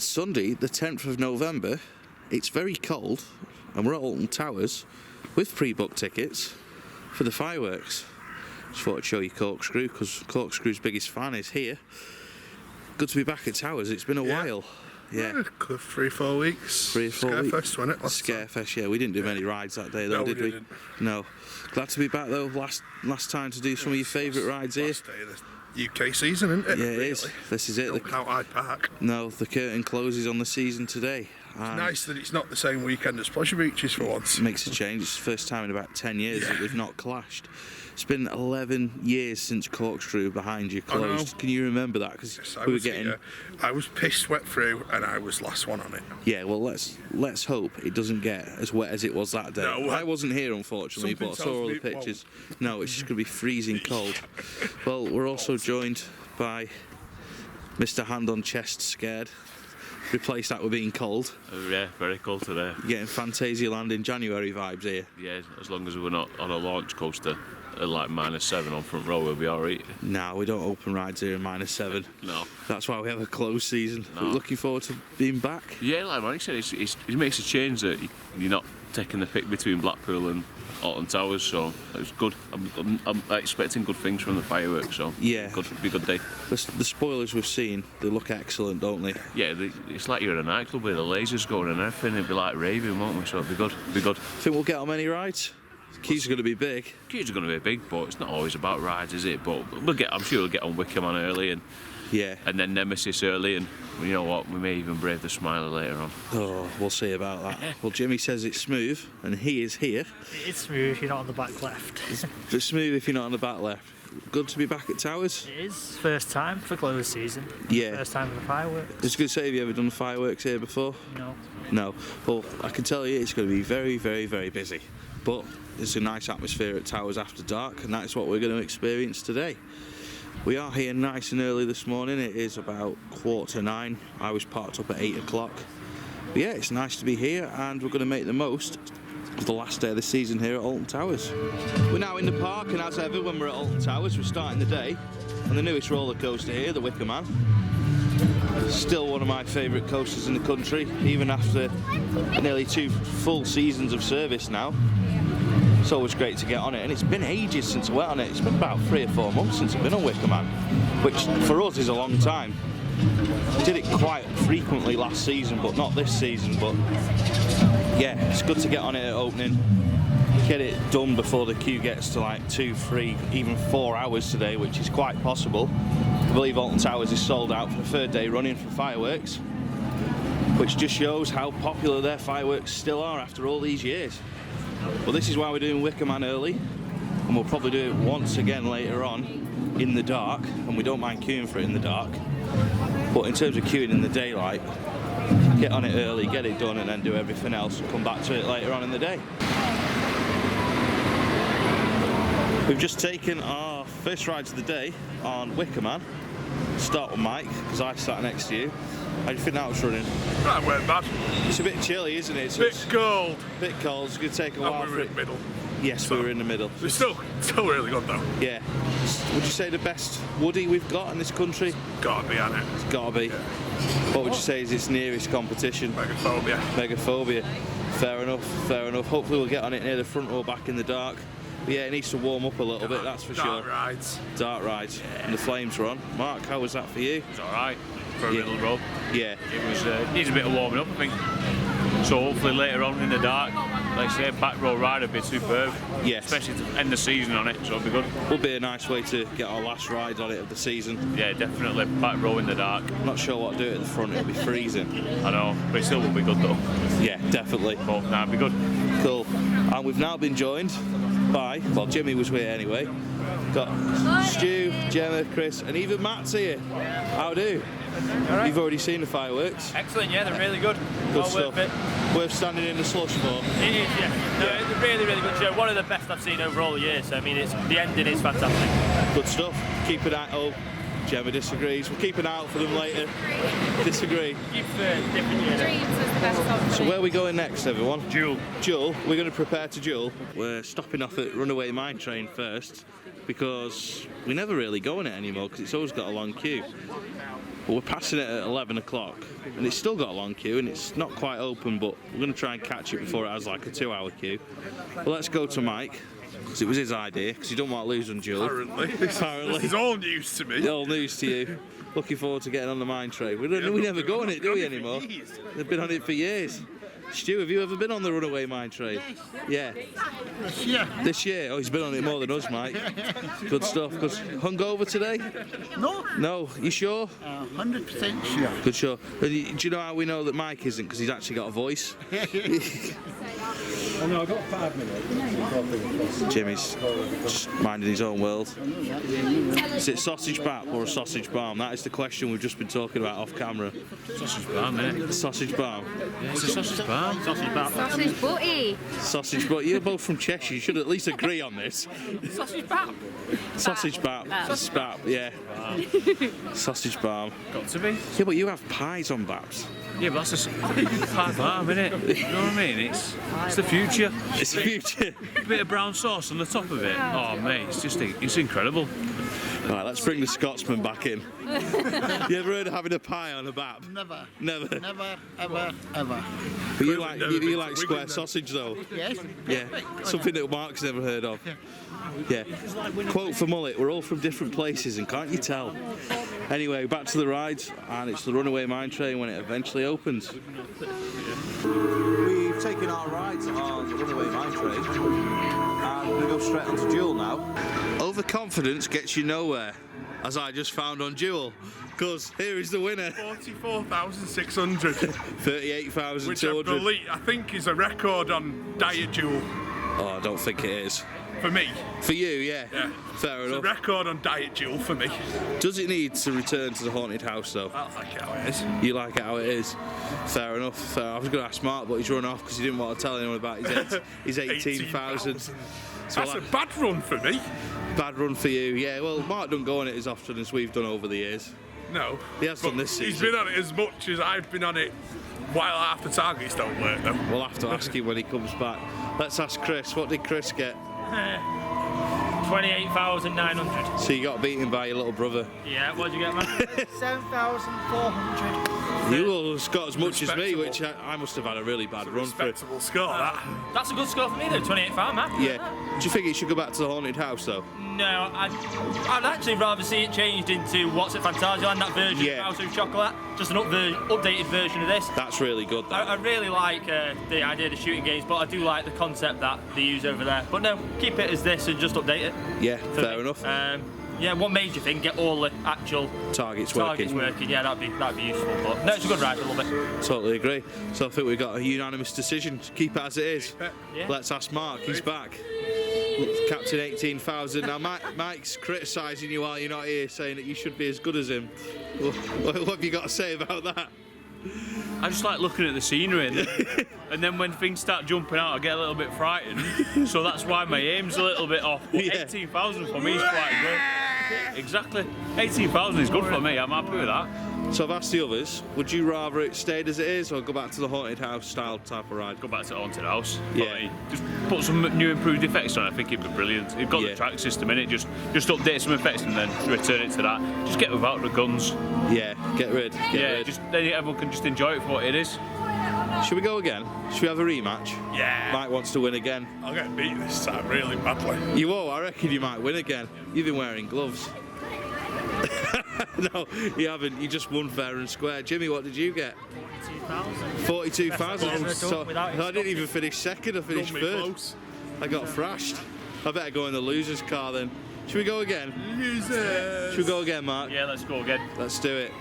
It's Sunday, the 10th of November. It's very cold, and we're at Alton Towers with pre-booked tickets for the fireworks. Just thought I'd show you Corkscrew, because Corkscrew's biggest fan is here. Good to be back at Towers. It's been a while. Yeah. 3-4 weeks. 3 or 4 weeks. Scarefest, wasn't it? Scarefest, yeah. We didn't do many rides that day, though, No, did we? didn't. No. Glad to be back, though. Last time to do some of your favourite rides here. Last day of the UK season, isn't it? Yeah, it really is. This is it. Jumping out Hyde Park. No, the curtain closes on the season today. It's nice that it's not the same weekend as Pleasure Beaches for once. Makes a change. It's the first time in about 10 years that they've not clashed. It's been 11 years since Corkscrew behind you closed. Can you remember that? Because we were getting. I was pissed wet through, and I was last one on it. Yeah, well, let's hope it doesn't get as wet as it was that day. No, I wasn't here, unfortunately, but I saw all the pictures. No, it's just going to be freezing cold. Well, we're also joined by Mr. Hand on Chest Scared. Replace that with being cold. Yeah, very cold today. Getting Fantasyland in January vibes here. Yeah, as long as we're not on a launch coaster at like -7 on front row, we'll be alright. No, we don't open rides here in -7. No. That's why we have a closed season. No. We're looking forward to being back. Yeah, like Mike said, it makes a change that you're not taking the pick between Blackpool and Alton Towers, so it's good. I'm expecting good things from the fireworks, so yeah, be a good day. The spoilers we've seen, they look excellent, don't they? Yeah, it's like you're in a nightclub with the lasers going and everything. It'd be like raving, won't we? So it'd be good. Think we'll get on many rides? The queues are going to be big. Queues are going to be big, but it's not always about rides, is it? But I'm sure we'll get on Wicker Man early and then Nemesis early, and you know what? We may even brave the Smiler later on. Oh, we'll see about that. Well, Jimmy says it's smooth, and he is here. It is smooth if you're not on the back left. It's smooth if you're not on the back left. Good to be back at Towers. It is. First time for closed season. Yeah. First time for the fireworks. I was going to say, have you ever done fireworks here before? No. No. Well, I can tell you it's going to be very, very, very busy. But there's a nice atmosphere at Towers after dark, and that's what we're going to experience today. We are here nice and early this morning. It is about 8:45. I was parked up at 8 o'clock. But yeah, it's nice to be here, and we're going to make the most of the last day of the season here at Alton Towers. We're now in the park, and as ever when we're at Alton Towers, we're starting the day on the newest roller coaster here, the Wicker Man. Still one of my favourite coasters in the country, even after nearly 2 full seasons of service now. It's always great to get on it, and it's been ages since I went on it. It's been about 3 or 4 months since I've been on Wicker Man, which for us is a long time. I did it quite frequently last season, but not this season. But yeah, it's good to get on it at opening, get it done before the queue gets to like 2, 3, even 4 hours today, which is quite possible. I believe Alton Towers is sold out for the 3rd day running for fireworks, which just shows how popular their fireworks still are after all these years. Well, this is why we're doing Wicker Man early, and we'll probably do it once again later on in the dark, and we don't mind queuing for it in the dark. But in terms of queuing in the daylight, get on it early, get it done, and then do everything else and come back to it later on in the day. We've just taken our first ride of the day on Wicker Man. Start with Mike, because I sat next to you. How do you think that was running? That weren't bad. It's a bit chilly, isn't it? So Bit cold. Bit cold. It's going to take a while. We were in the middle. Yes, we were in the middle. It's still really good though. Yeah. Would you say the best Woody we've got in this country? Gotta be on it. It's gotta be. Yeah. What would you say is its nearest competition? Megaphobia. Megaphobia. Fair enough, fair enough. Hopefully we'll get on it near the front or back in the dark. But yeah, it needs to warm up a little bit, that's for sure. Dark rides. Dark rides. Yeah. And the flames are on. Mark, how was that for you? It was alright for a middle row. Yeah. It was needs a bit of warming up, I think. So hopefully later on in the dark, like I say, back row ride would be superb. Yeah. Especially to end the season on it, so it'll be good. Will be a nice way to get our last ride on it of the season. Yeah, definitely back row in the dark. Not sure what to do at the front, it'll be freezing. I know, but it still will be good though. Yeah, definitely. But nah, it'll be good. Cool. And we've now been joined by, well, Jimmy was here anyway. Got Stu, Gemma, Chris, and even Matt's here. How do? Right. You've already seen the fireworks. Excellent, yeah, they're really good. Good stuff. Worth it. Worth standing in the slush for. It is, yeah. No, it's a really, really good show. One of the best I've seen over all the years. I mean, the ending is fantastic. Good stuff. Keep an eye. Oh, Gemma disagrees. We'll keep an eye out for them later. Disagree. Different years. Dreams was the best song. So where are we going next, everyone? Jewel. Jewel. We're going to prepare to Jewel. We're stopping off at Runaway Mine Train first, because we never really go on it anymore because it's always got a long queue. But we're passing it at 11 o'clock, and it's still got a long queue, and it's not quite open, but we're going to try and catch it before it has like a 2-hour queue. But let's go to Mike, because it was his idea, because he don't want to lose on Jewel. Apparently. This is all news to me. All news to you. Looking forward to getting on the mine train. We never go on it, do we, anymore? They've been on it for years. Stu, have you ever been on the Runaway mine train? Yeah. This year? This year? Oh, he's been on it more than us, Mike. Good stuff. Hungover today? No. No. You sure? 100% sure. Good sure. Do you know how we know that Mike isn't? Because he's actually got a voice. Oh no, I got 5 minutes. Jimmy's just minding his own world. Is it sausage bap or a sausage balm? That is the question we've just been talking about off camera. Sausage balm, innit? Sausage balm. Yeah, it's a sausage balm. Sausage bap. Sausage butty. Sausage bap. You're both from Cheshire. You should at least agree on this. Sausage bap. Sausage bap. Sausage Bap. Yeah. Sausage balm. Got to be. Yeah, but you have pies on baps. Yeah, but that's a pie balm, innit? You know what I mean? It's the future. It's the future. A bit of brown sauce on the top of it. Oh, mate, it's incredible. Right, let's bring the Scotsman back in. You ever heard of having a pie on a bap? Never. Never. Never, ever, ever. But you like square sausage though? Yes? Yeah. Something that Mark's never heard of. Yeah. Quote for Mullet, we're all from different places and can't you tell? Anyway, back to the rides, and it's the Runaway mine train when it eventually opens. We've taken our rides on the Runaway mine train, and we're going to go straight onto Jewel now. Overconfidence gets you nowhere, as I just found on Jewel, because here is the winner. 44,600. 38,200. Which I think is a record on Diet Jewel. Oh, I don't think it is. For me. For you, yeah. Fair It's a enough. record on Diet Jewel for me. Does it need to return to the haunted house though? I like it how it is. You like it how it is? Fair enough. I was going to ask Mark, but he's run off because he didn't want to tell anyone about his 18,000. So That's a bad run for me. bad run for you. Yeah, well, Mark doesn't go on it as often as we've done over the years. No. He has done this He's season. been on it as much as I've been on it while half the targets don't work though. We'll have to ask him when he comes back. Let's ask Chris. What did Chris get? 28,900. So you got beaten by your little brother. Yeah, what'd you get, man? 7,400. You all got as much as me, which I must have had a really bad run for it. Respectable score, that. That's a good score for me though, 28,000, man. Yeah. Do you think it should go back to the haunted house though? No, I'd actually rather see it changed into What's It Fantasyland, that version Yeah. of House of Chocolate. Just an updated version of this. That's really good. I That. really like the idea of the shooting games, but I do like the concept that they use over there. But no, keep it as this and just update it. Yeah, for fair me. enough. Yeah, one major thing, get all the actual Targets targets working. working. Yeah, that'd be useful. But no, it's a good ride. I love it. Totally agree. So I think we've got a unanimous decision to keep it as it is. Yeah. Let's ask Mark. He's back. Captain 18,000. Now Mike's criticising you while you're not here, saying that you should be as good as him. What have you got to say about that? I just like looking at the scenery, and then when things start jumping out, I get a little bit frightened. So that's why my aim's a little bit off. But Yeah. 18,000 for me is quite good. Exactly. 18,000 is good for me. I'm happy with that. So I've asked the others, would you rather it stayed as it is or go back to the haunted house style type of ride? Go back to the haunted house. Yeah. But, just put some new improved effects on. I think it'd be brilliant. You've got Yeah. the track system in it. Just update some effects and then return it to that. Just get without the guns. Yeah, get rid. Then everyone can just enjoy it for what it is. Should we go again? Should we have a rematch? Yeah. Mike wants to win again. I'll get beat this time really badly. You won't, I reckon you might win again. You've been wearing gloves. No, you haven't. You just won fair and square. Jimmy, what did you get? 42,000. So I didn't even finish second, I finished Done me third. close. I got thrashed. I better go in the loser's car then. Should we go again? Losers. Should we go again, Mark? Yeah, let's go again. Let's do it.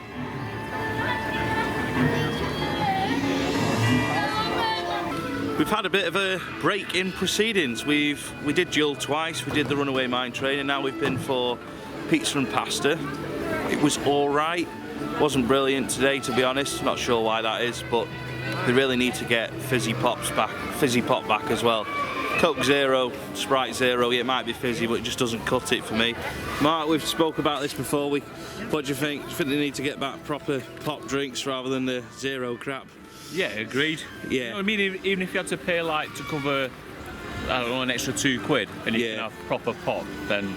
We've had a bit of a break in proceedings. We did Jewel twice, we did the Runaway mine train, and now we've been for pizza and pasta. It was all right. Wasn't brilliant today, to be honest. Not sure why that is, but they really need to get fizzy pop back as well. Coke Zero, Sprite Zero, yeah, it might be fizzy, but it just doesn't cut it for me. Mark, we've spoke about this before. What do you think? Do you think they need to get back proper pop drinks rather than the zero crap? Yeah, agreed. Yeah. You know what I mean? Even if you had to pay like to cover I don't know, an extra £2 and you Yeah. can have proper pop, then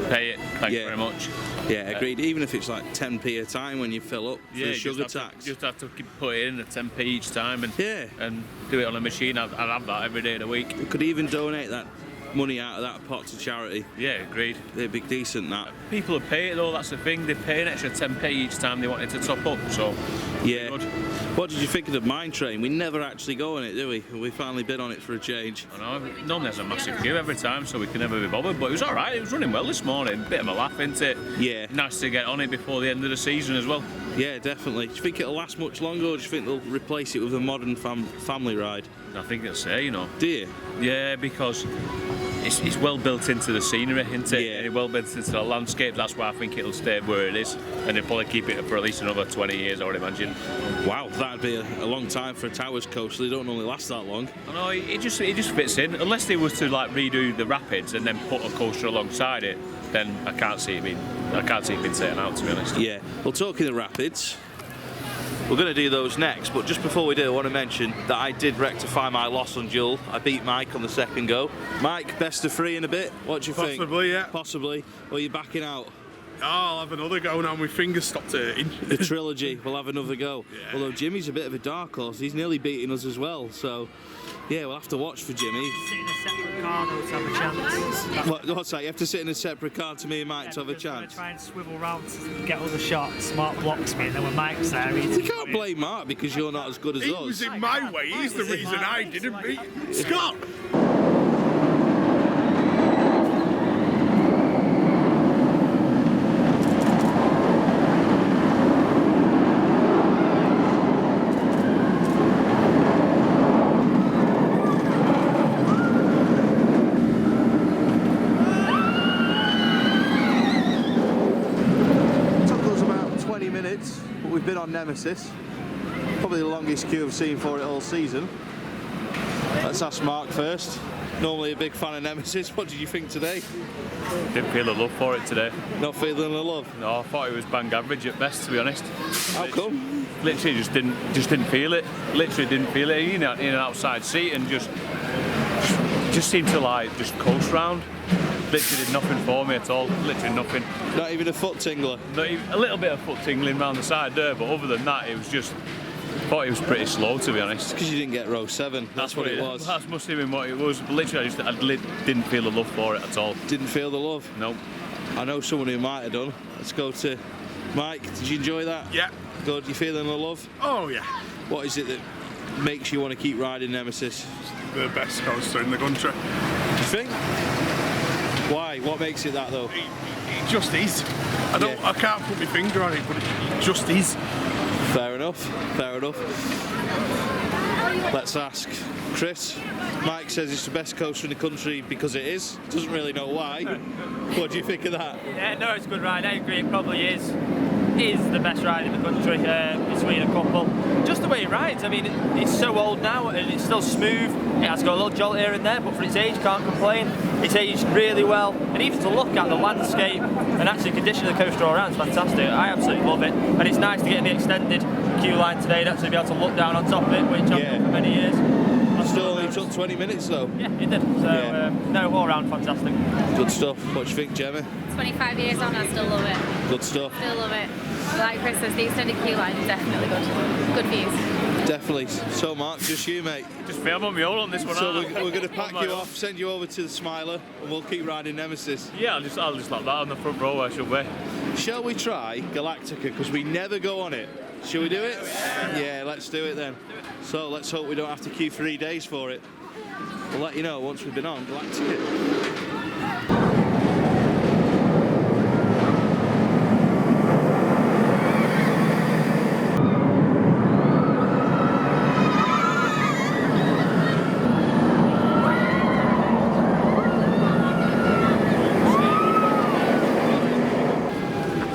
pay it. Thank you Yeah. very much. Yeah, agreed. Even if it's like 10p a time when you fill up for the you sugar just have tax. To, just have to put it in at 10p each time and Yeah. and do it on a machine. I'd have that every day of the week. We could even donate that money out of that pot to charity. Yeah, agreed. It'd be decent, that. People would pay it though, that's the thing. They pay an extra 10p each time they wanted to top up, so Yeah. good. What did you think of the mine train? We never actually go on it, do we? We finally been on it for a change. I know, normally there's a massive queue every time, so we can never be bothered, but it was alright, it was running well this morning. Bit of a laugh, isn't it? Yeah. Nice to get on it before the end of the season as well. Yeah, definitely. Do you think it'll last much longer, or do you think they'll replace it with a modern family ride? I think it'll say, you know. Do you? Yeah, because it's well built into the scenery, isn't it? Yeah. And well built into the landscape, that's why I think it'll stay where it is. And they'll probably keep it for at least another 20 years, I would imagine. Wow, that'd be a long time for a Towers coaster. They don't normally last that long. I know, it just fits in. Unless they was to like redo the rapids and then put a coaster alongside it, then I can't see it being taken out, to be honest. Yeah. Well, talking of rapids, we're going to do those next, but just before we do, I want to mention that I did rectify my loss on Joel. I beat Mike on the second go. Mike, best of 3 in a bit. What do you think? Possibly, yeah. Possibly. Or are you backing out? Oh, I'll have another go now. My fingers stopped hurting. The trilogy, we'll have another go. Yeah. Although Jimmy's a bit of a dark horse, he's nearly beating us as well, so yeah, we'll have to watch for Jimmy. Sit in a separate car though to have a chance. What's that? You have to sit in a separate car to me and Mike to have a Because when I chance? try and swivel round to get all the shots, Mark blocks me, and then when Mike's there, he's... You can't blame Mark because you're not as good as He us. was in my way. He's the reason I didn't beat Scott. Took us about 20 minutes, but we've been on Nemesis. Probably the longest queue I've seen for it all season. Let's ask Mark first. Normally a big fan of Nemesis. What did you think today? Didn't feel the love for it today. Not feeling the love? No, I thought it was bang average at best, to be honest. How come? Literally just didn't feel it. Literally didn't feel it. In an outside seat and just seemed to like just coast round. Literally did nothing for me at all. Literally nothing. Not even a foot tingler? Not even, a little bit of foot tingling round the side there, but other than that, it was just. I thought it was pretty slow, to be honest. Because you didn't get row 7. That's what it was. That must have been what it was. But literally, I didn't feel the love for it at all. Didn't feel the love? No. I know someone who might have done. Let's go to Mike. Did you enjoy that? Yeah. Good. You feeling the love? Oh, yeah. What is it that makes you want to keep riding Nemesis? The best coaster in the country. Do you think? Why? What makes it that though? It just is. I Yeah. can't put my finger on it, but it just is. Fair enough. Fair enough. Let's ask Chris. Mike says it's the best coaster in the country because it is. Doesn't really know why. What do you think of that? Yeah, no, it's a good ride. I agree, it probably is the best ride in the country between a couple. Just the way it rides. I mean, it's so old now and it's still smooth. It has got a little jolt here and there, but for its age, can't complain. It's aged really well, and even to look at the landscape and actually condition of the coaster all around is fantastic. I absolutely love it, and it's nice to get in the extended queue line today and actually be able to look down on top of it, which I've done for many years. Still only took 20 minutes though. Yeah, it did. So, Yeah. no, all around fantastic. Good stuff. What do you think, Gemma? 25 years on, I still love it. Good stuff. Still love it. Like Chris says, the extended queue line is definitely good. Good views. Definitely. So Mark, just you mate. Just film on my own on this one. So aren't I? we're going to pack On my you own. off, send you over to the Smiler, and we'll keep riding Nemesis. Yeah, I'll just like that on the front row, I should be. Shall we try Galactica? Because we never go on it. Shall we do it? Yeah, let's do it then. So let's hope we don't have to queue 3 days for it. We'll let you know once we've been on Galactica.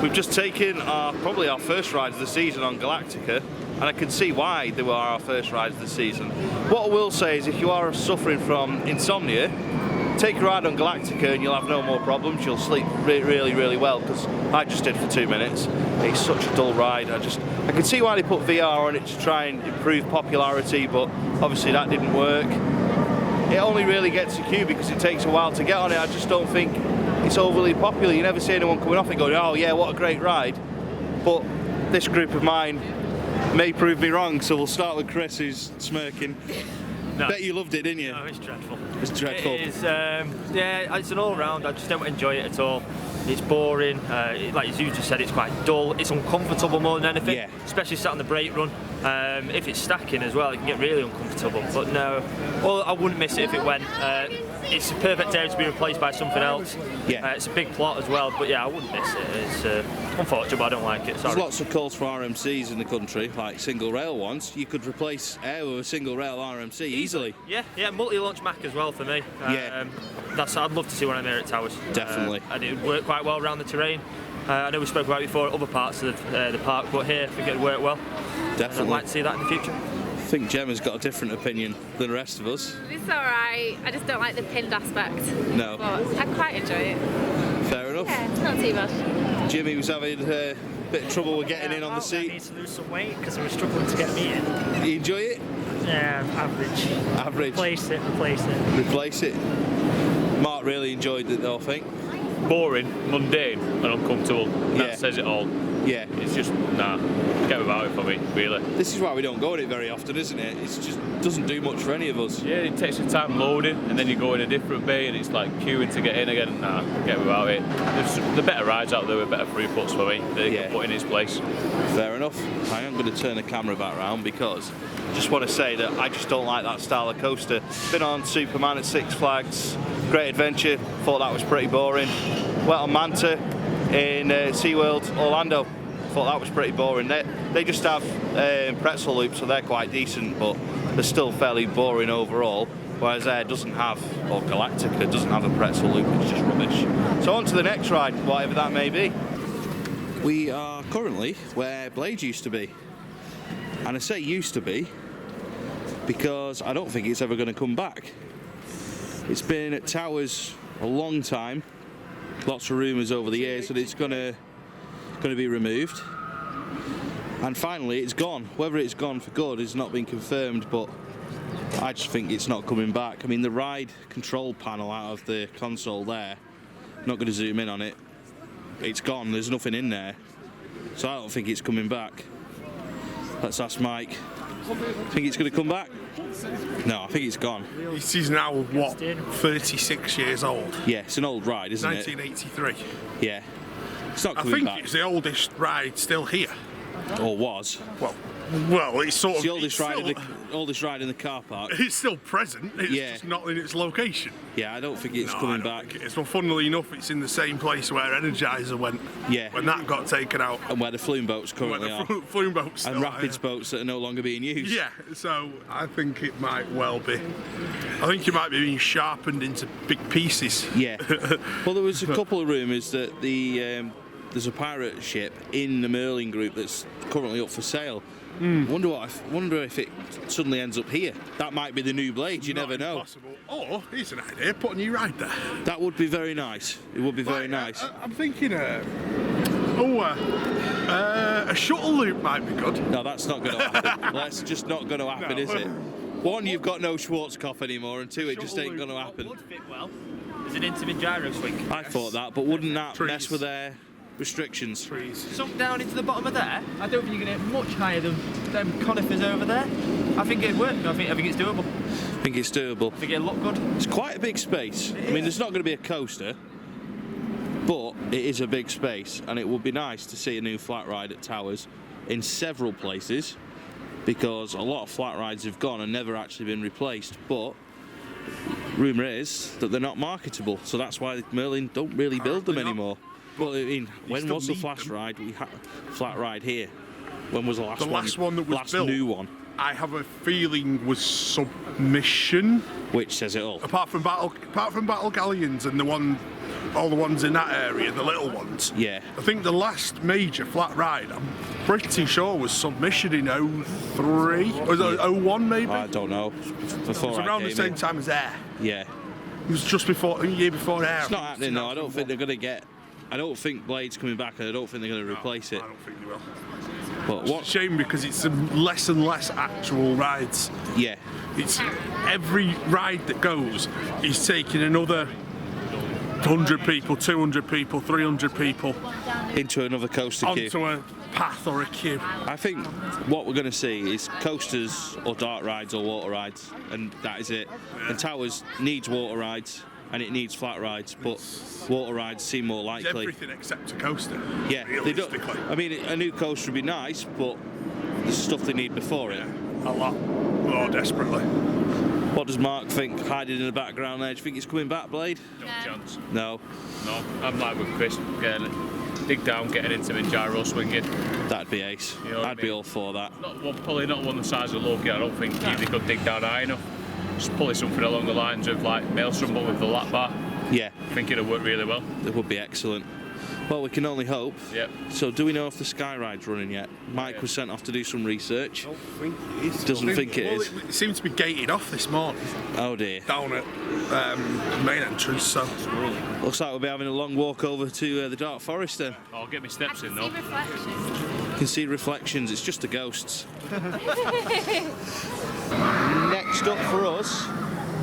We've just taken probably our first ride of the season on Galactica, and I can see why they were our first rides of the season. What I will say is if you are suffering from insomnia, take a ride on Galactica and you'll have no more problems. You'll sleep really, really well, because I just did for 2 minutes. It's such a dull ride. I can see why they put VR on it to try and improve popularity, but obviously that didn't work. it only really gets a queue because it takes a while to get on it. I just don't think it's overly popular. You never see anyone coming off it going, oh yeah, what a great ride. But this group of mine may prove me wrong, so we'll start with Chris, who's smirking. No. Bet you loved it, didn't you? No, it's dreadful. It's dreadful. It is, yeah, it's an all-round. I just don't enjoy it at all. It's boring. Like you just said, it's quite dull. It's uncomfortable more than anything. Yeah. Especially sat on the brake run. If it's stacking as well, it can get really uncomfortable. But no, well, I wouldn't miss it if it went. It's a perfect area to be replaced by something else. Yeah. It's a big plot as well. But yeah, I wouldn't miss it. It's unfortunate, but I don't like it. Sorry. There's lots of calls for RMCs in the country, like single rail ones. You could replace air with a single rail RMC easily. Yeah, multi-launch Mac as well for me. Yeah. I'd love to see one in there at Towers. Definitely. And it would work quite well around the terrain. I know we spoke about it before at other parts of the park, but here I think it would work well. Definitely. I'd like to see that in the future. I think Gemma's got a different opinion than the rest of us. It's alright, I just don't like the pinned aspect. No. But I quite enjoy it. Fair enough. Yeah, it's not too bad. Jimmy was having a bit of trouble with getting in on the I seat. need to lose some weight because I was struggling to get me in. You enjoy it? Yeah, average. Average. Replace it. Replace it. Mark really enjoyed it though, I think. Boring, mundane, and uncomfortable. Yeah. That says it all. Yeah. It's just, nah, get without it for me, really. This is why we don't go on it very often, isn't it? It just doesn't do much for any of us. Yeah, it takes your time loading, and then you go in a different bay, and it's like queuing to get in again. Nah, get without it. There's the better rides out there with better free puts for me that you can put in its place. Fair enough. I am going to turn the camera back round because I just want to say that I just don't like that style of coaster. Been on Superman at Six Flags, Great Adventure, thought that was pretty boring. Went on Manta in SeaWorld Orlando, thought that was pretty boring. They just have pretzel loops, so they're quite decent, but they're still fairly boring overall. Whereas Air doesn't have, or Galactica doesn't have a pretzel loop, it's just rubbish. So on to the next ride, whatever that may be. We are currently where Blades used to be. And I say used to be because I don't think it's ever going to come back. It's been at Towers a long time. Lots of rumours over the years that it's going to be removed. And finally it's gone. Whether it's gone for good has not been confirmed, but I just think it's not coming back. I mean, the ride control panel out of the console there, not going to zoom in on it, it's gone, there's nothing in there. So I don't think it's coming back. Let's ask Mike. Think it's going to come back? No, I think it's gone. This is now, what, 36 years old? Yeah, it's an old ride, isn't 1983. it? Yeah. It's not I coming think back. it's the oldest ride still here. Or was. Well, it's sort It's of the oldest ride, still, oldest ride in the car park. It's still present, it's just not in its location. Yeah, I don't think it's No, coming I don't back. think it is. Well, funnily enough, it's in the same place where Energizer went. Yeah. When that got taken out. And where the flume boats currently are. Flume boats And still rapids are. boats that are no longer being used. Yeah, so I think it might well be. I think it might be being sharpened into big pieces. Yeah. Well, there was a couple of rumours that there's a pirate ship in the Merlin group that's currently up for sale. Wonder if it suddenly ends up here. That might be the new Blade. You never know. Impossible. Or here's an idea: put a new ride there. That would be very nice. It would be very nice. I'm thinking, a shuttle loop might be good. No, that's not going to happen. That's just not going to happen, No. is it? One, you've got no Schwarzkopf anymore, and two, it just ain't going to happen. Would fit well. There's an intimate gyro swing. I thought that, but wouldn't that Trees. mess with their restrictions? Sunk down into the bottom of there, I don't think you're going to get much higher than them conifers over there. I think it'd work. I think it's doable. I think it's doable. I think it'll look good. It's quite a big space. I mean, there's not going to be a coaster, but it is a big space, and it would be nice to see a new flat ride at Towers in several places, because a lot of flat rides have gone and never actually been replaced. But rumour is that they're not marketable, so that's why Merlin don't really build them anymore. Well, I mean, when still was the need flat them. ride? We had flat ride here. When was the last one? The last one that was last built, new one. I have a feeling was Submission. Which says it all. Apart from Battle Galleons and all the ones in that area, the little ones. Yeah. I think the last major flat ride, I'm pretty sure, was Submission in 03. Was it 01 maybe? I don't know. Before It was around the same time as Air. Yeah. It was just before, a year before Air. It's not happening though. I don't think they're going to get. I don't think Blade's coming back, and I don't think they're going to replace it. I don't think they will. But It's a shame because it's less and less actual rides. Yeah. It's every ride that goes is taking another 100 people, 200 people, 300 people Into another coaster queue. onto a path or a queue. I think what we're going to see is coasters or dark rides or water rides, and that is it. And Towers needs water rides and it needs flat rides, but water rides seem more It's likely. everything except a coaster. Yeah, they don't. realistically. I mean, a new coaster would be nice, but there's stuff they need before it. A lot more desperately. What does Mark think hiding in the background there? Do you think it's coming back, Blade? No chance. No, No, I'm like with Chris, dig down, getting into the gyro swinging. that'd be ace. You know what I I'd be mean? all for that. Not one, probably not one the size of Loki. I don't think they could dig down high enough. Just probably something along the lines of like Maelstrom, but with the lap bar. Yeah, I think it'll work really well. it would be excellent. Well, we can only hope. Yep. So, do we know if the Sky Ride's running yet? Mike was sent off to do some research. Doesn't think it is. It seems to be gated off this morning Oh dear. down at main entrance. So Looks like we'll be having a long walk over to the Dark Forest then. I'll get my steps in See though. reflections. You can see reflections, it's just the ghosts. Next up for us,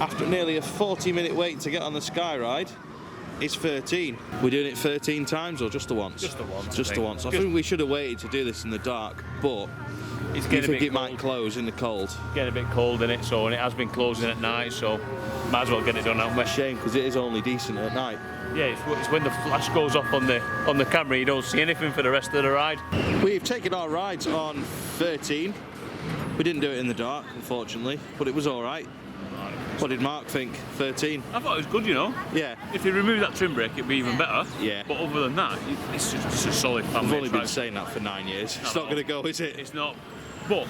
after nearly a 40-minute wait to get on the Sky Ride, is 13. We're doing it 13 times or just the once? Just the once, Just I the think. once. I think we should have waited to do this in the dark, but It's you getting a think bit it might cold. close in the cold? Getting a bit cold in it, so and it has been closing at night, so might as well get it done now. Shame, because it is only decent at night. Yeah, it's when the flash goes off on the camera, you don't see anything for the rest of the ride. We've taken our rides on 13. We didn't do it in the dark, unfortunately, but it was all right. What did Mark think? 13? I thought it was good, you know. Yeah. If they remove that trim brake, it'd be even better. Yeah. But other than that, it's just a solid family I've only been attraction. saying that for 9 years. It's No, not going to go, is it? It's not. But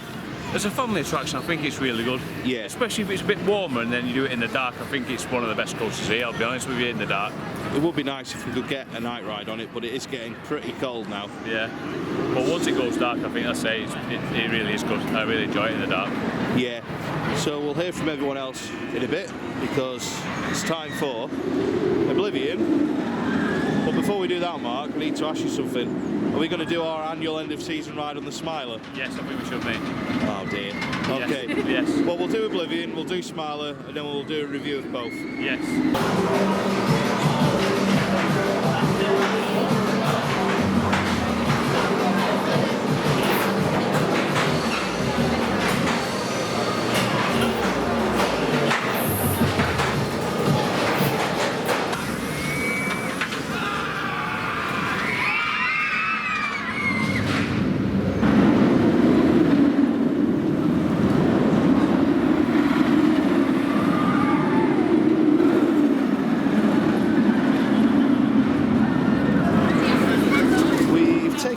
as a family attraction, I think it's really good. Yeah. Especially if it's a bit warmer and then you do it in the dark. I think it's one of the best coasters here. I'll be honest with you, in the dark. It would be nice if we could get a night ride on it, but it is getting pretty cold now. Yeah. But once it goes dark, I think it really is good. I really enjoy it in the dark. Yeah. So we'll hear from everyone else in a bit because it's time for Oblivion. But before we do that, Mark, I need to ask you something. Are we going to do our annual end of season ride on the Smiler? Yes, I think we should, mate. Oh dear. Okay. Yes. Well, we'll do Oblivion, we'll do Smiler, and then we'll do a review of both. Yes.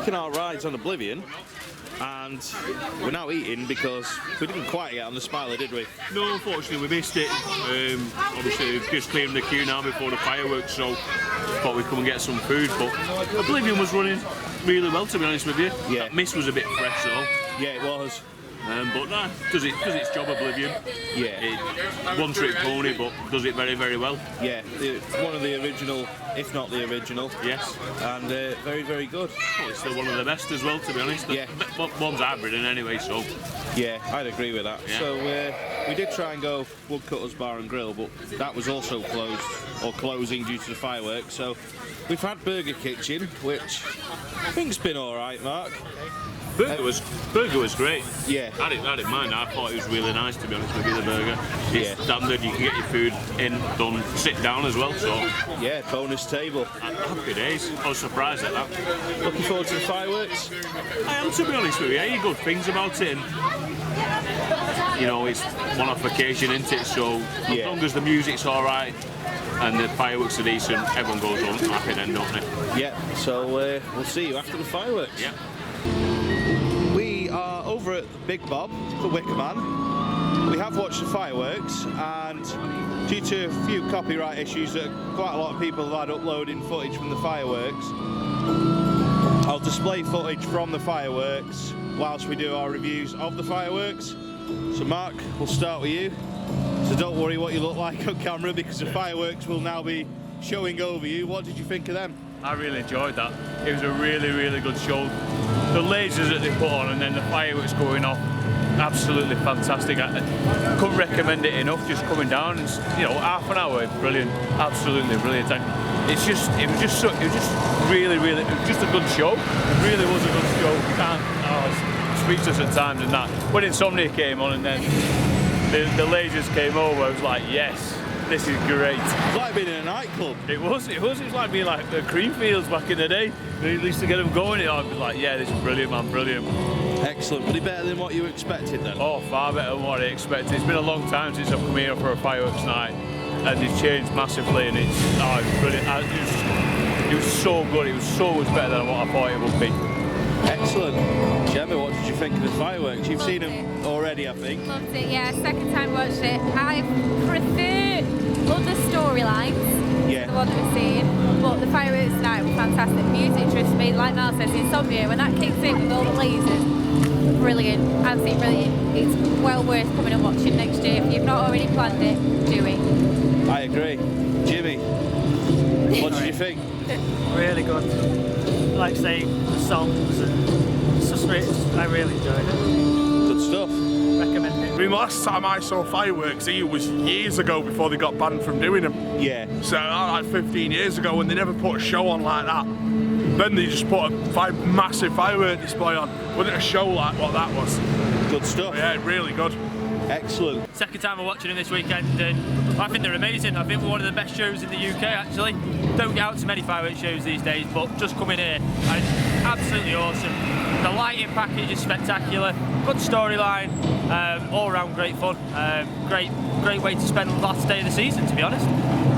Our rides on Oblivion, and we're now eating because we didn't quite get on the Smiler, did we? No, unfortunately we missed it. Obviously we've just clearing the queue now before the fireworks, so thought we'd come and get some food, but Oblivion was running really well, to be honest with you. Yeah. That mist was a bit fresh though. Yeah, it was. But nah, does its job, Oblivion. Yeah. One trick pony, but does it very, very well. Yeah, one of the original, if not the original. Yes. And very, very good. Well, it's still one of the best as well, to be honest. Yeah. One's hybrid in anyway, so. Yeah, I'd agree with that. Yeah. So we did try and go Woodcutters Bar and Grill, but that was also closed, or closing due to the fireworks. So we've had Burger Kitchen, which I think's been all right, Mark. Burger was great. Yeah. I didn't mind. I thought it was really nice, to be honest with you, the burger. It's Yeah. standard, you can get your food in, done, sit down as well, so Yeah, bonus table. happy days. I was surprised at that. Looking forward to the fireworks. I am, to be honest with you. I hear good things about it, and you know, it's one-off occasion, isn't it? So as Yeah. long as the music's all right and the fireworks are decent, everyone goes home happy then, don't they? Yeah, so we'll see you after the fireworks. Yeah. We are over at Big Bob, the Wicker Man. We have watched the fireworks, and due to a few copyright issues that quite a lot of people have had uploading footage from the fireworks, I'll display footage from the fireworks whilst we do our reviews of the fireworks. So Mark, we'll start with you. So don't worry what you look like on camera, because the fireworks will now be showing over you. What did you think of them? I really enjoyed that. It was a really, really good show. The lasers that they put on and then the fireworks going off, absolutely fantastic. I couldn't recommend it enough. Just coming down, and, you know, half an hour, brilliant, absolutely brilliant. And it was just really, it was just a good show. It really was a good show. You can't, it's speechless at times and that. When Insomnia came on and then the lasers came over, I was like, yes. This is great. It's like being in a nightclub. It was like being like the Creamfields back in the day. We used to get them going, I was like, yeah, this is brilliant, man, brilliant. Excellent. Was it better than what you expected then? Oh, far better than what I expected. It's been a long time since I've come here for a fireworks night, and it's changed massively, and it's brilliant. It was so good. It was so much better than what I thought it would be. Excellent. Gemma, what did you think of the fireworks? You've seen them already, I think. Loved it, yeah. Second time watched it. I prefer other storylines, Yeah. the one that we've seen, but the fireworks tonight were fantastic. Music just made, like Mal says, Insomnia, when that kicks in with all the lasers, brilliant, absolutely brilliant. It's well worth coming and watching next year. If you've not already planned it, do it. I agree. Jimmy, what did you think? Really good. Like saying the songs and it's just I really enjoyed it. Good stuff. Recommend it. I mean, last time I saw fireworks here was years ago before they got banned from doing them. Yeah. So like 15 years ago, when they never put a show on like that. Then they just put a massive firework display on. Wasn't a show like what that was. Good stuff. But yeah, really good. Excellent. Second time I'm watching them this weekend, and I think they're amazing. I think we're one of the best shows in the UK, actually. Don't get out to many fireworks shows these days, but just coming here, and it's absolutely awesome. The lighting package is spectacular, good storyline, all around great fun, great way to spend the last day of the season, to be honest.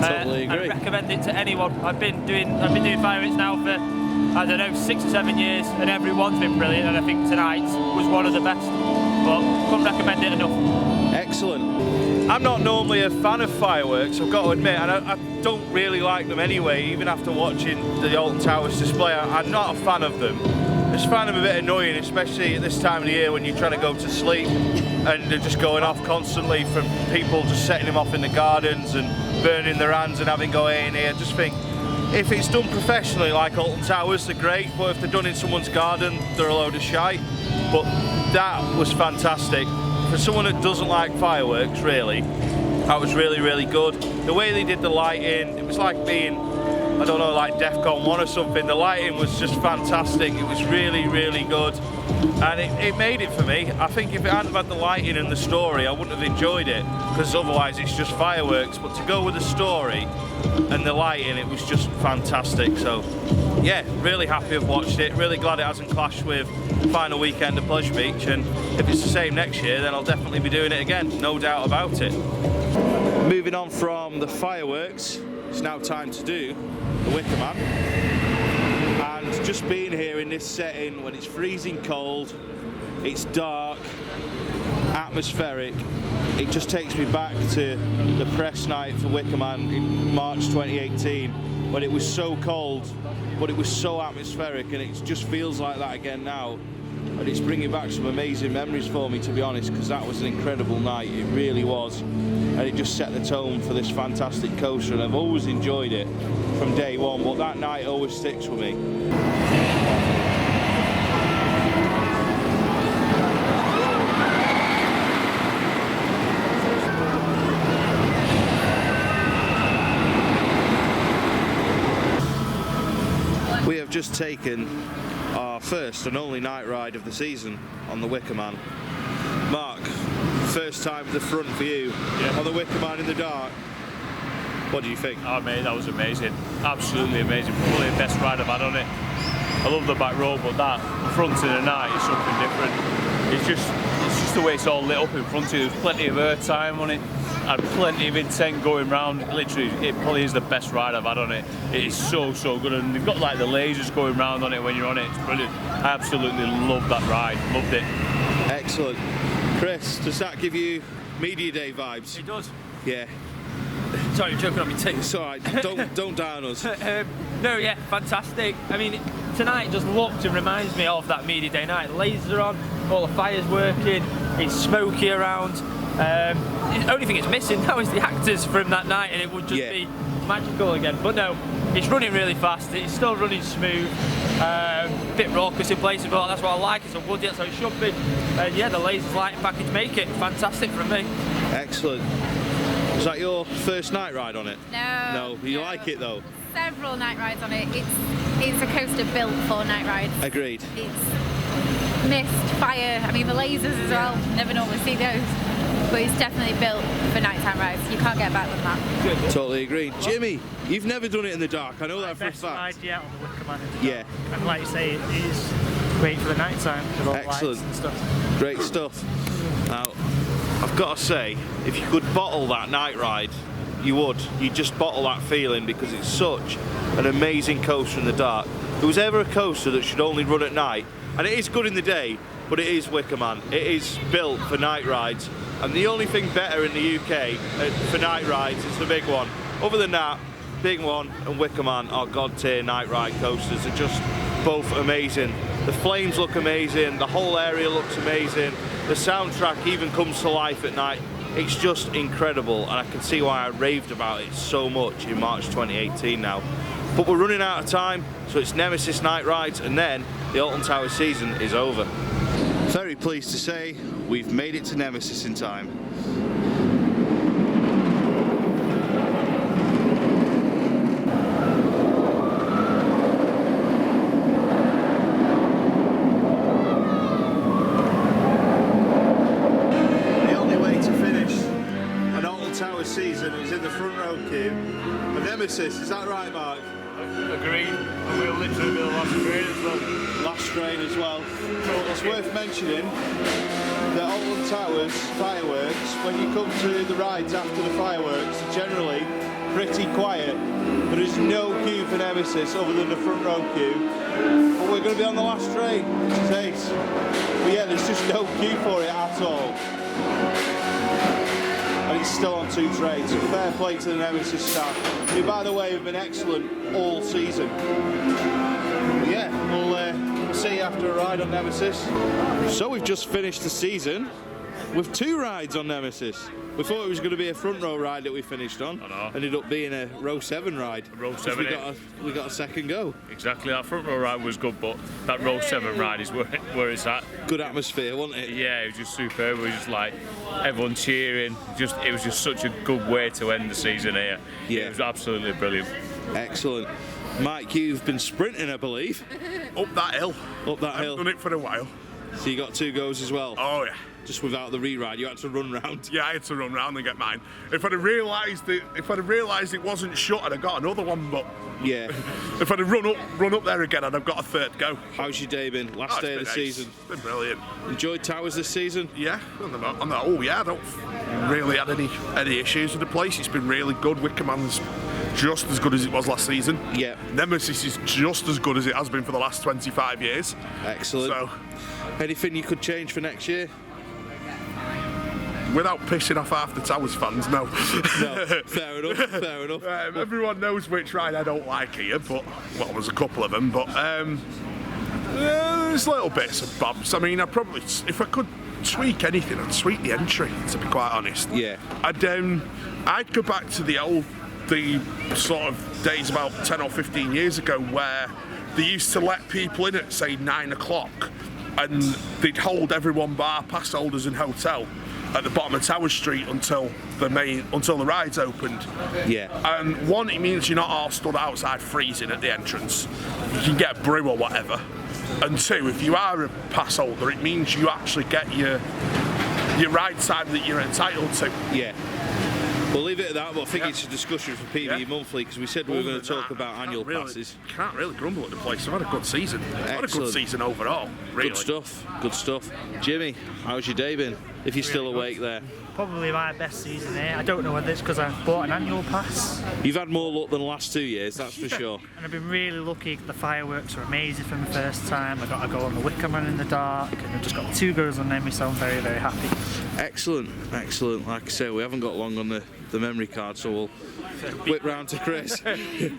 Totally agree. I recommend it to anyone. I've been doing fireworks now for, I don't know, 6 or 7 years, and everyone's been brilliant, and I think tonight was one of the best. But couldn't recommend it enough. Excellent. I'm not normally a fan of fireworks, I've got to admit, and I don't really like them anyway, even after watching the Alton Towers display. I'm not a fan of them. I just find them a bit annoying, especially at this time of the year when you're trying to go to sleep and they're just going off constantly from people just setting them off in the gardens and burning their hands and having go in here. I just think if it's done professionally like Alton Towers, they're great, but if they're done in someone's garden, they're a load of shite. But that was fantastic. For someone that doesn't like fireworks, really, that was really, really good. The way they did the lighting, it was like being, I don't know, like DEFCON 1 or something. The lighting was just fantastic. It was really, really good. And it made it for me. I think if it hadn't had the lighting and the story, I wouldn't have enjoyed it, because otherwise it's just fireworks. But to go with the story and the lighting, it was just fantastic. So yeah, really happy I've watched it. Really glad it hasn't clashed with final weekend at Pleasure Beach, and if it's the same next year, then I'll definitely be doing it again, no doubt about it. Moving on from the fireworks, it's now time to do the Wicker Man. And just being here in this setting when it's freezing cold, it's dark, atmospheric, it just takes me back to the press night for Wicker Man in March 2018, when it was so cold, but it was so atmospheric, and it just feels like that again now. And it's bringing back some amazing memories for me, to be honest, because that was an incredible night, it really was. And it just set the tone for this fantastic coaster, and I've always enjoyed it from day one, but that night always sticks with me. We have just taken our first and only night ride of the season on the Wicker Man. Mark, first time at the front for you on the Wicker Man in the dark. What do you think? Oh mate, that was amazing. Absolutely amazing. Probably the best ride I've had on it. I love the back row, but that front in the night is something different. It's just the way it's all lit up in front of you. There's plenty of air time on it and plenty of intent going round. Literally, it probably is the best ride I've had on it. It is so good, and they've got like the lasers going round on it when you're on it. It's brilliant. I absolutely love that ride. Loved it. Excellent. Chris, does that give you Media Day vibes? It does. Yeah. Sorry, I'm joking on my teeth. It's alright, don't down us. No, yeah, fantastic. I mean, tonight just looked and reminds me of that Media Day night. The lasers are on, all the fire's working, it's smoky around. The only thing it's missing now is the actors from that night, and it would just be magical again. But no, It's running really fast, it's still running smooth, bit raucous in places, but that's what I like. It's a woody, that's how it should be. And yeah, the lasers lighting package make it fantastic for me. Excellent. Was that your first night ride on it? No. No, you like it though? Several night rides on it. It's a coaster built for night rides. Agreed. It's mist, fire, I mean the lasers as well, never normally see those. But it's definitely built for nighttime rides. You can't get back with that. Totally agree. Jimmy, you've never done it in the dark. I know that for a Best fact. ride yet on the Wicker Man in the dark. Yeah. And like you say, it is great for the night time with all the lights Excellent. and stuff. Great stuff. Now, I've got to say, if you could bottle that night ride, you would. You'd just bottle that feeling because it's such an amazing coaster in the dark. If there was ever a coaster that should only run at night, and it is good in the day, but it is Wicker Man. It is built for night rides. And the only thing better in the UK for night rides is the big one. Other than that, Big One and Wicker Man are god tier night ride coasters. They're just both amazing. The flames look amazing, the whole area looks amazing. The soundtrack even comes to life at night. It's just incredible, and I can see why I raved about it so much in March 2018 now. But we're running out of time, so it's Nemesis night rides, and then the Alton Towers season is over. Very pleased to say we've made it to Nemesis in time. The only way to finish an Alton Towers season is in the front row queue. A Nemesis, is that right, Mark? Agreed, and we'll literally be the last train as well. Last train as well. It's worth mentioning that Alton Towers fireworks, when you come to the rides after the fireworks, are generally pretty quiet. There is no queue for Nemesis other than the front row queue. But we're going to be on the last train, which is ace. But yeah, there's just no queue for it at all. And it's still on 2 trains, so fair play to the Nemesis staff, who by the way have been excellent all season. But yeah, we'll see you after a ride on Nemesis. So we've just finished the season with 2 rides on Nemesis. We thought it was going to be a front row ride that we finished on. I know. Ended up being a row 7 ride. Row 7, we got a second go. Exactly, that front row ride was good, but that row 7 ride is where it's at. Good atmosphere, wasn't it? Yeah, it was just superb. It was just like everyone cheering. It was just such a good way to end the season here. Yeah. It was absolutely brilliant. Excellent. Mike, you've been sprinting, I believe. Up that hill. Up that I've hill. done it for a while. So you got 2 goes as well? Oh yeah. Just without the re-ride, you had to run round. Yeah, I had to run round and get mine. If I'd have realised it wasn't shut, I'd have got another one. But Yeah. if I'd have run up there again, I'd have got a 3rd go. How's your day been? Last day of the season. It's been brilliant. Enjoyed Towers this season? Yeah. Oh yeah, I don't really had any issues with the place. It's been really good. Wicker Man's just as good as it was last season. Yeah. Nemesis is just as good as it has been for the last 25 years. Excellent. So, anything you could change for next year? without pissing off half the Towers fans, no. No, fair enough, fair enough. Everyone knows which ride I don't like here, but, well, there's a couple of them, but there's little bits and bobs. I mean, if I could tweak anything, I'd tweak the entry, to be quite honest. Yeah. I'd go back to the sort of days about 10 or 15 years ago where they used to let people in at, say, 9 o'clock, and they'd hold everyone bar, pass holders and hotel at the bottom of Tower Street until the rides opened. Yeah. And one, it means you're not all stood outside freezing at the entrance. You can get a brew or whatever. And two, if you are a pass holder, it means you actually get your ride time that you're entitled to. Yeah. We'll leave it at that, but I think it's a discussion for PB Monthly, because we said we were going to talk about annual passes. Can't really grumble at the place. I've had a good season. I've had a good season overall, really. Good stuff, good stuff. Jimmy, how's your day been, if you're still awake there? Probably my best season here. I don't know whether it's because I bought an annual pass. You've had more luck than the last 2 years, that's for sure. And I've been really lucky. The fireworks are amazing from the first time. I got to go on the Wicker Man in the dark, and I've just got 2 goes on Nemesis, so I'm very, very happy. Excellent, excellent. Like I say, we haven't got long on the the memory card, so we'll whip round to Chris.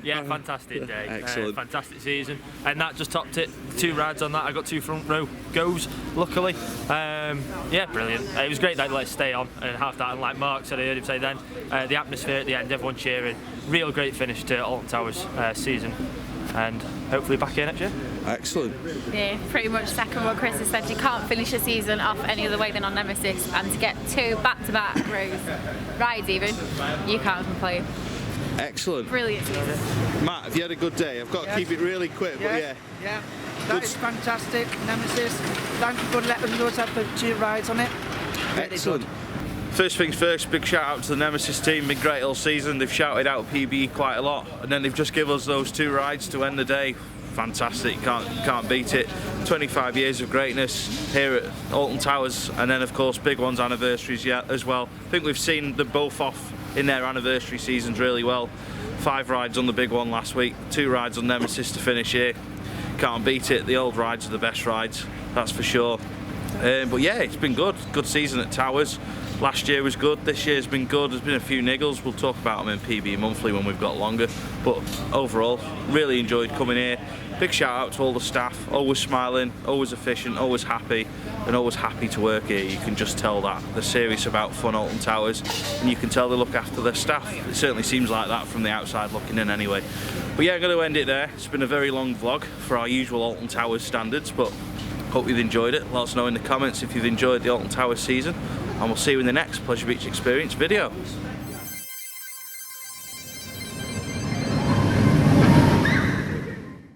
Yeah, fantastic day. Excellent. Fantastic season. And that just topped it. 2 rides on that. I got 2 front row goes, luckily. Yeah, brilliant. It was great that let us stay on and have that. And like Mark said, I heard him say then, the atmosphere at the end, everyone cheering. Real great finish to Alton Towers season. And hopefully back here next year. Excellent. Yeah, pretty much second what Chris has said. You can't finish a season off any other way than on Nemesis, and to get 2 back-to-back rides even, you can't complain. Excellent. Brilliant season. Matt, have you had a good day? I've got to keep it really quick, but yeah. Yeah, that is fantastic. Nemesis, thank you for letting us have the 2 rides on it. Really Excellent. good. First things first, big shout out to the Nemesis team, been great all season. They've shouted out PBE quite a lot, and then they've just given us those 2 rides to end the day. Fantastic, can't beat it. 25 years of greatness here at Alton Towers, and then of course big ones anniversaries as well. I think we've seen them both off in their anniversary seasons really well. 5 rides on the big one last week, 2 rides on Nemesis to finish here. Can't beat it, the old rides are the best rides, that's for sure. But yeah, it's been good season at Towers. Last year was good, this year's been good, there's been a few niggles, we'll talk about them in PB Monthly when we've got longer, but overall, really enjoyed coming here. Big shout out to all the staff, always smiling, always efficient, always happy, and always happy to work here. You can just tell that they're serious about fun Alton Towers, and you can tell they look after their staff. It certainly seems like that from the outside looking in anyway. But yeah, I'm going to end it there. It's been a very long vlog for our usual Alton Towers standards, but hope you've enjoyed it. Let us know in the comments if you've enjoyed the Alton Towers season, and we'll see you in the next Pleasure Beach Experience video.